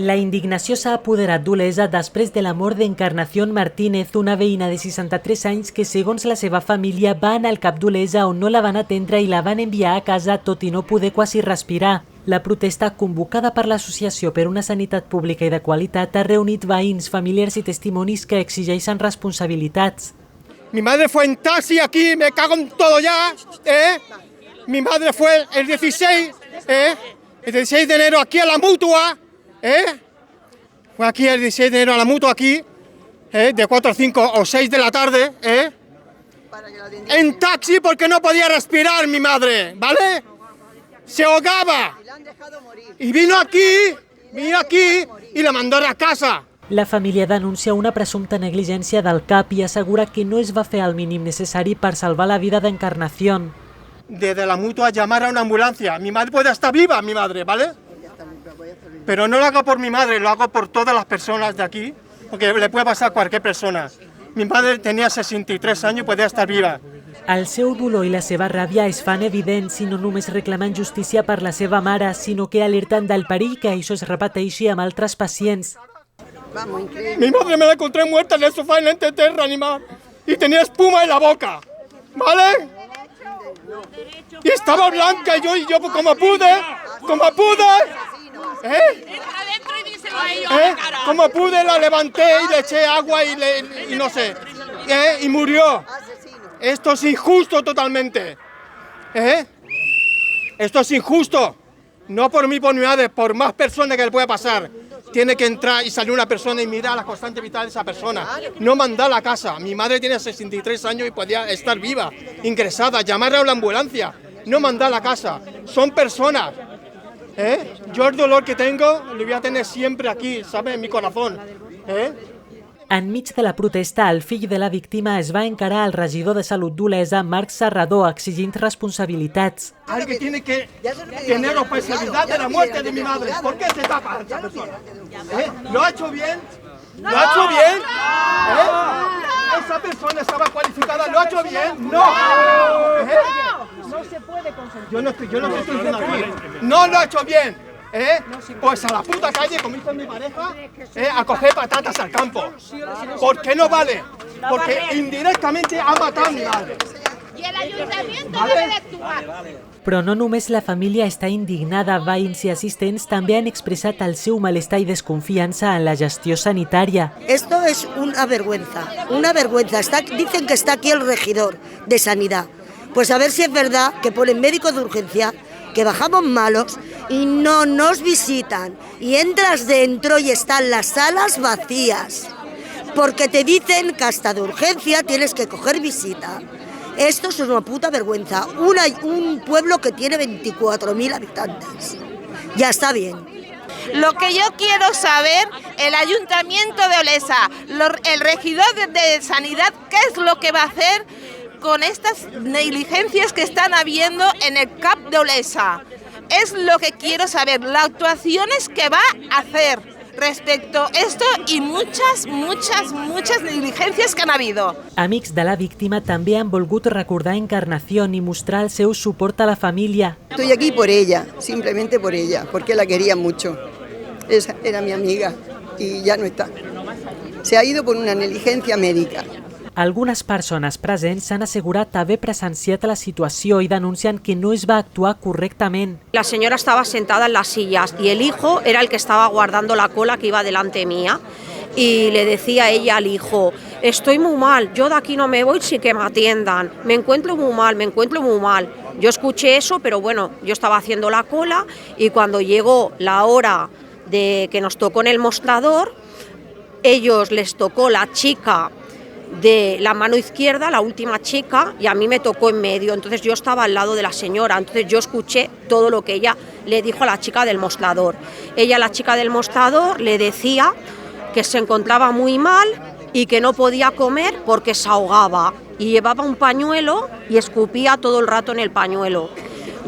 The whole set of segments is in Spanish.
La indignació s'ha apoderat d'Olesa després de la mort d'Encarnación Martínez, una veïna de 63 anys que, segons la seva família, va anar al CAP d'Olesa on no la van atendre i la van enviar a casa tot i no poder quasi respirar. La protesta, convocada per l'Associació per una Sanitat Pública i de Qualitat, ha reunit veïns, familiars i testimonis que exigeixen responsabilitats. Mi madre fue en taxi aquí, me cago en todo ya, Mi madre fue el 16, el 16 de enero aquí a la Mutua, Fue aquí el 16 de enero a la Mutua aquí, de 4 a 5 o 6 de la tarde, En taxi porque no podía respirar mi madre, ¿vale? Se ahogaba. Y vino aquí y la mandó a la casa. La família denuncia una presumpta negligència del CAP i assegura que no es va fer el mínim necessari per salvar la vida d'Encarnación. Desde la Mutua llamar a una ambulancia. Mi madre puede estar viva, mi madre, ¿vale? Pero no lo hago por mi madre, lo hago por todas las personas de aquí, porque le puede pasar a cualquier persona. Mi madre tenía 63 años y podía estar viva. El seu dolor i la seva ràbia es fan evidents i no només reclamen justícia per la seva mare, sinó que alerten del perill que això es repeteixi amb altres pacients. Mi madre me la encontré muerta en el sofá en el terra animal y tenía espuma en la boca, ¿vale? Y estaba blanca y yo como pude, como pude la levanté y le eché agua y no sé, y murió. Esto es injusto totalmente, Esto es injusto, no por mí, por mi madre, por más personas que le pueda pasar. Tiene que entrar y salir una persona y mirar la constante vital de esa persona. No mandar a la casa. Mi madre tiene 63 años y podía estar viva, ingresada, llamar a la ambulancia. No mandar a la casa. Son personas. Yo el dolor que tengo lo voy a tener siempre aquí, ¿sabes? En mi corazón. Enmig de la protesta, el fill de la víctima es va encarar al regidor de Salut d'Olesa, Marc Serrador, exigint responsabilitats. Alguien tiene que tener responsabilidad de la muerte de mi madre. ¿Por qué se tapa a esa persona? ¿Lo ha hecho bien? ¿Lo ha hecho bien? ¿Esa persona estaba cualificada? ¿Lo ha hecho bien? ¡No! No se puede consentir. Yo no estoy diciendo aquí. No lo ha hecho bien. Pues a la puta calle, como hizo mi pareja, a coger patatas al campo. ¿Por qué no vale? Porque indirectamente ha matado a mi madre. Y el ayuntamiento debe de actuar. Però no només la família està indignada, veïns i assistents també han expressat el seu malestar i desconfiança en la gestió sanitària. Esto es una vergüenza, una vergüenza. Dicen que está aquí el regidor de Sanidad. Pues a ver si es verdad que ponen médicos de urgencia, que bajamos malos y no nos visitan. Y entras dentro y están las salas vacías. Porque te dicen que hasta de urgencia tienes que coger visita. Esto es una puta vergüenza. Un pueblo que tiene 24.000 habitantes. Ya está bien. Lo que yo quiero saber, el Ayuntamiento de Olesa, el regidor de Sanidad, ¿qué es lo que va a hacer con estas negligencias que están habiendo en el CAP de Olesa? Es lo que quiero saber, las actuaciones que va a hacer respecto a esto y muchas negligencias que han habido. Amics de la víctima també han volgut recordar Encarnación i mostrar el seu suport a la família. Estoy aquí por ella, simplemente por ella, porque la quería mucho. Esa era mi amiga y ya no está. Se ha ido por una negligencia médica. Algunes persones presents s'han assegurat haver presenciat la situació i denuncien que no es va actuar correctament. La señora estaba sentada en las sillas y el hijo era el que estaba guardando la cola que iba delante mía y le decía ella al hijo: estoy muy mal, yo de aquí no me voy sin que me atiendan, me encuentro muy mal. Yo escuché eso, pero bueno, yo estaba haciendo la cola y cuando llegó la hora de que nos tocó en el mostrador, ellos les tocó la chica de la mano izquierda, la última chica, y a mí me tocó en medio. Entonces yo estaba al lado de la señora, entonces yo escuché todo lo que ella le dijo a la chica del mostrador. La chica del mostrador, le decía que se encontraba muy mal y que no podía comer porque se ahogaba. Y llevaba un pañuelo y escupía todo el rato en el pañuelo.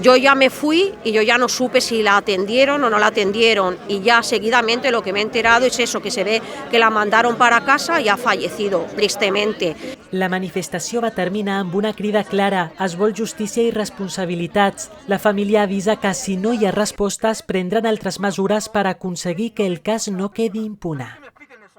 Yo ya me fui y yo ya no supe si la atendieron o no la atendieron, y ya seguidamente lo que me he enterado es eso, que se ve que la mandaron para casa y ha fallecido, tristemente. La manifestació va terminar amb una crida clara: es vol justícia i responsabilitats. La família avisa que si no hi ha respostes prendran altres mesures per aconseguir que el cas no quedi impune.